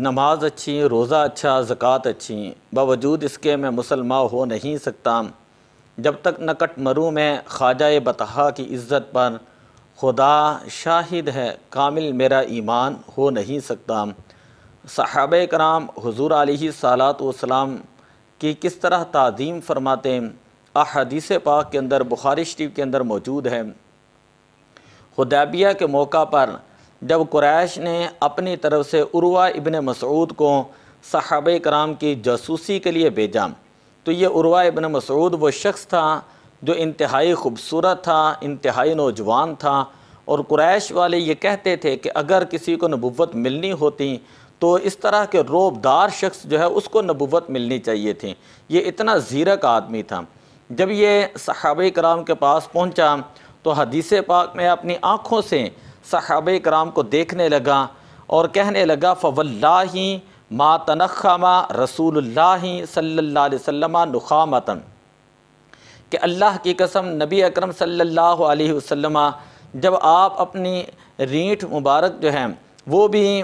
نماز اچھی، روزہ اچھا، زکوٰۃ اچھی، باوجود اس کے میں مسلمان ہو نہیں سکتا جب تک نہ کٹ مروں میں خواجہ بطحا کی عزت پر خدا شاہد ہے کامل میرا ایمان ہو نہیں سکتا۔ صحابہ کرام حضور علیہ الصلاۃ والسلام کی کس طرح تعظیم فرماتے ہیں، احادیث پاک کے اندر، بخاری شریف کے اندر موجود ہے۔ حدیبیہ کے موقع پر جب قریش نے اپنی طرف سے عروہ ابن مسعود کو صحابہ کرام کی جاسوسی کے لیے بھیجا، تو یہ عروہ ابن مسعود وہ شخص تھا جو انتہائی خوبصورت تھا، انتہائی نوجوان تھا، اور قریش والے یہ کہتے تھے کہ اگر کسی کو نبوت ملنی ہوتی تو اس طرح کے روبدار شخص جو ہے اس کو نبوت ملنی چاہیے تھی۔ یہ اتنا زیرک آدمی تھا۔ جب یہ صحابہ کرام کے پاس پہنچا تو حدیث پاک میں اپنی آنکھوں سے صحابہ کرام کو دیکھنے لگا اور کہنے لگا فواللہ ما تنخم رسول اللہ صلی اللہ علیہ وسلم نخامۃ، کہ اللہ کی قسم نبی اکرم صلی اللہ علیہ وسلم جب آپ اپنی رینٹ مبارک جو ہے وہ بھی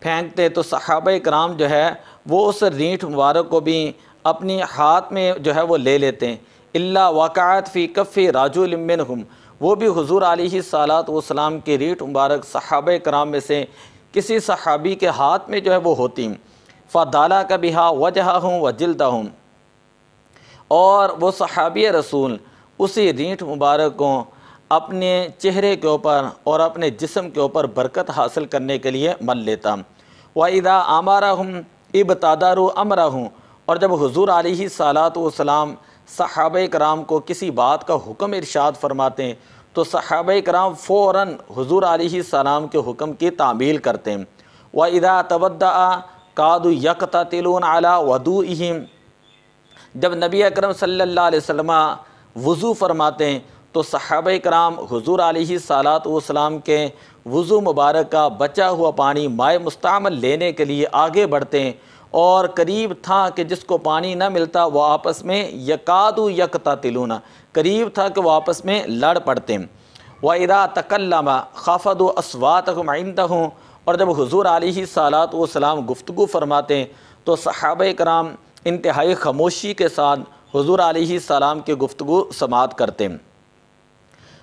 پھینکتے تو صحابہ کرام جو ہے وہ اس رینٹ مبارک کو بھی اپنی ہاتھ میں جو ہے وہ لے لیتے، الا وقعت فی کف رجل منہم، وہ بھی حضور علیہ الصلاۃ والسلام کی رینٹ مبارک صحابہ کرام میں سے کسی صحابی کے ہاتھ میں جو ہے وہ ہوتی، فدالک بہا وجہہم وجلدہم، اور وہ صحابی رسول اسی رینٹ مبارک کو اپنے چہرے کے اوپر اور اپنے جسم کے اوپر برکت حاصل کرنے کے لیے مل لیتا۔ وَإِذَا أَمَرَهُمْ ابْتَدَرُوا أَمْرَهُ، اور جب حضور علیہ الصلاۃ والسلام صحابہ کرام کو کسی بات کا حکم ارشاد فرماتے ہیں تو صحابہ کرام فوراً حضور علیہ السلام کے حکم کی تعمیل کرتے ہیں۔ وَإِذَا تَوَضَّأَ كَادُوا يَقْتَتِلُونَ عَلَى وَضُوئِهِمْ، جب نبی اکرم صلی اللہ علیہ وسلم وضو فرماتے ہیں تو صحابہ کرام حضور علیہ الصلاۃ والسلام کے وضو مبارک کا بچا ہوا پانی مائع مستعمل لینے کے لیے آگے بڑھتے ہیں، اور قریب تھا کہ جس کو پانی نہ ملتا وہ آپس میں یکادو یقتتلون، قریب تھا کہ وہ آپس میں لڑ پڑتے ہیں۔ وَإِذَا تَكَلَّمَ خَفَضُوا أَصْوَاتَهُمْ عِنْدَهُ، اور جب حضور علیہ الصلاۃ والسلام گفتگو فرماتے ہیں تو صحابہ کرام انتہائی خاموشی کے ساتھ حضور علیہ السلام کی گفتگو سماعت کرتے ہیں۔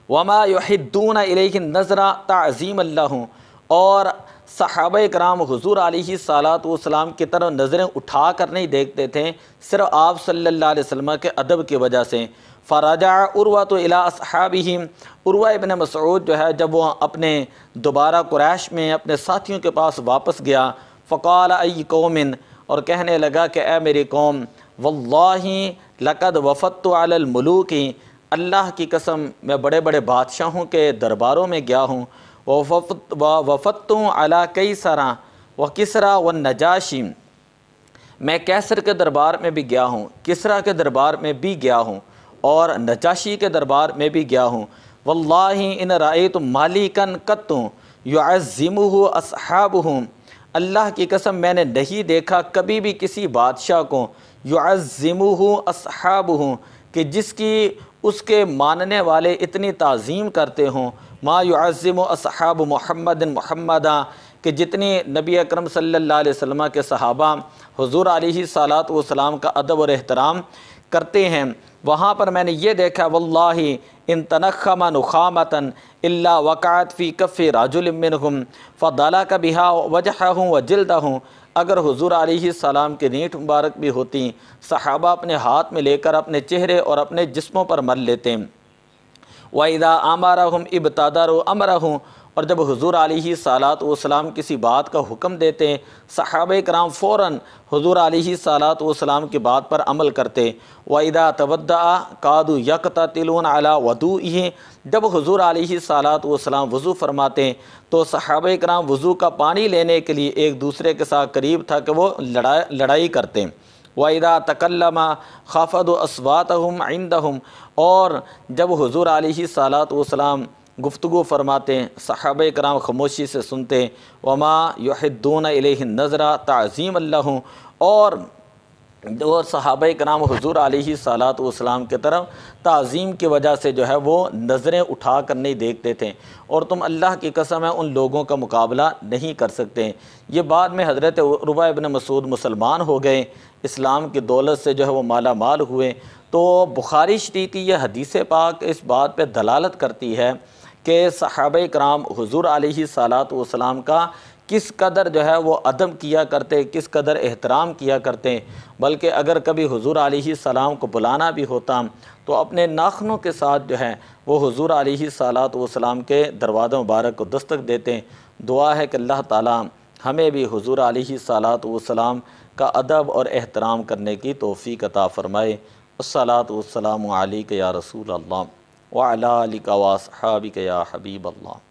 وما یحدون الیہ النظر تعظیم اللہ، اور صحابہ کرام حضور علیہ الصلاۃ والسلام کی طرف نظریں اٹھا کر نہیں دیکھتے تھے، صرف آپ صلی اللہ علیہ وسلم کے ادب کی وجہ سے۔ فرجع عروۃ الی اصحابہ، عروہ ابن مسعود جو ہے جب وہ اپنے دوبارہ قریش میں اپنے ساتھیوں کے پاس واپس گیا، فقال ای قوم، اور کہنے لگا کہ اے میری قوم، واللہ لقد وفدت علی الملوک، اللہ کی قسم میں بڑے بڑے بادشاہوں کے درباروں میں گیا ہوں، وفدت علی کیسر وکسریٰ والنجاشی، میں کیسر کے دربار میں بھی گیا ہوں، کسریٰ کے دربار میں بھی گیا ہوں، اور نجاشی کے دربار میں بھی گیا ہوں۔ واللہ ان رأیت مالکا قط یعظمہ اصحابہ، اللہ کی قسم میں نے نہیں دیکھا کبھی بھی کسی بادشاہ کو یعظمہ اصحابہ، کہ جس کی اس کے ماننے والے اتنی تعظیم کرتے ہوں، ما یعظم اصحاب محمد محمدہ، کہ جتنی نبی اکرم صلی اللہ علیہ وسلم کے صحابہ حضور علیہ الصلاۃ والسلام کا ادب اور احترام کرتے ہیں، وہاں پر میں نے یہ دیکھا واللہ ان تنخم نخامۃ الا وقعت فی کف رجل منہم فدلک بہا وجہہ وجلدہ، اگر حضور علیہ السلام کی رینٹ مبارک بھی ہوتی صحابہ اپنے ہاتھ میں لے کر اپنے چہرے اور اپنے جسموں پر مل لیتے ہیں۔ وَإِذَا أَمَرَهُمْ ابْتَدَرُوا أَمْرَهُ، اور جب حضور علیہ الصلاۃ والسلام کسی بات کا حکم دیتے صحابہ کرام فوراً حضور علیہ الصلاۃ والسلام کی بات پر عمل کرتے۔ وَإِذَا تَوَضَّأَ كَادُوا يَقْتَتِلُونَ عَلَى وَضُوئِهِ، جب حضور علیہ الصلاۃ والسلام وضو فرماتے تو صحابہ کرام وضو کا پانی لینے کے لیے ایک دوسرے کے ساتھ قریب تھا کہ وہ لڑائی کرتے۔ وَإِذَا تَكَلَّمَ خَفَضُوا أَصْوَاتَهُمْ عِنْدَهُمْ، اور جب حضور علیہ الصلاۃ والسلام گفتگو فرماتے صحابہ کرام خاموشی سے سنتے۔ وما یحدون الیہ النظر تعظیم اللہ، اور اور صحابہ کرام حضور علیہ صلوٰۃ والسلام کی طرف تعظیم کی وجہ سے جو ہے وہ نظریں اٹھا کر نہیں دیکھتے تھے، اور تم اللہ کی قسم ہے ان لوگوں کا مقابلہ نہیں کر سکتے۔ یہ بعد میں حضرت عروہ ابن مسعود مسلمان ہو گئے، اسلام کی دولت سے جو ہے وہ مالا مال ہوئے۔ تو بخاری شریف کی یہ حدیث پاک اس بات پہ دلالت کرتی ہے کہ صحابہ کرام حضور علیہ صلوٰۃ والسلام کا کس قدر جو ہے وہ ادب کیا کرتے، کس قدر احترام کیا کرتے، بلکہ اگر کبھی حضور علیہ السلام کو بلانا بھی ہوتا تو اپنے ناخنوں کے ساتھ جو ہے وہ حضور علیہ صلوٰۃ والسلام کے دروازہ مبارک کو دستک دیتے۔ دعا ہے کہ اللہ تعالیٰ ہمیں بھی حضور علیہ صلوٰۃ والسلام کا ادب اور احترام کرنے کی توفیق عطا فرمائے۔ الصلاۃ والسلام علیک یا رسول اللہ وعلی آلک واصحابک یا حبیب اللہ۔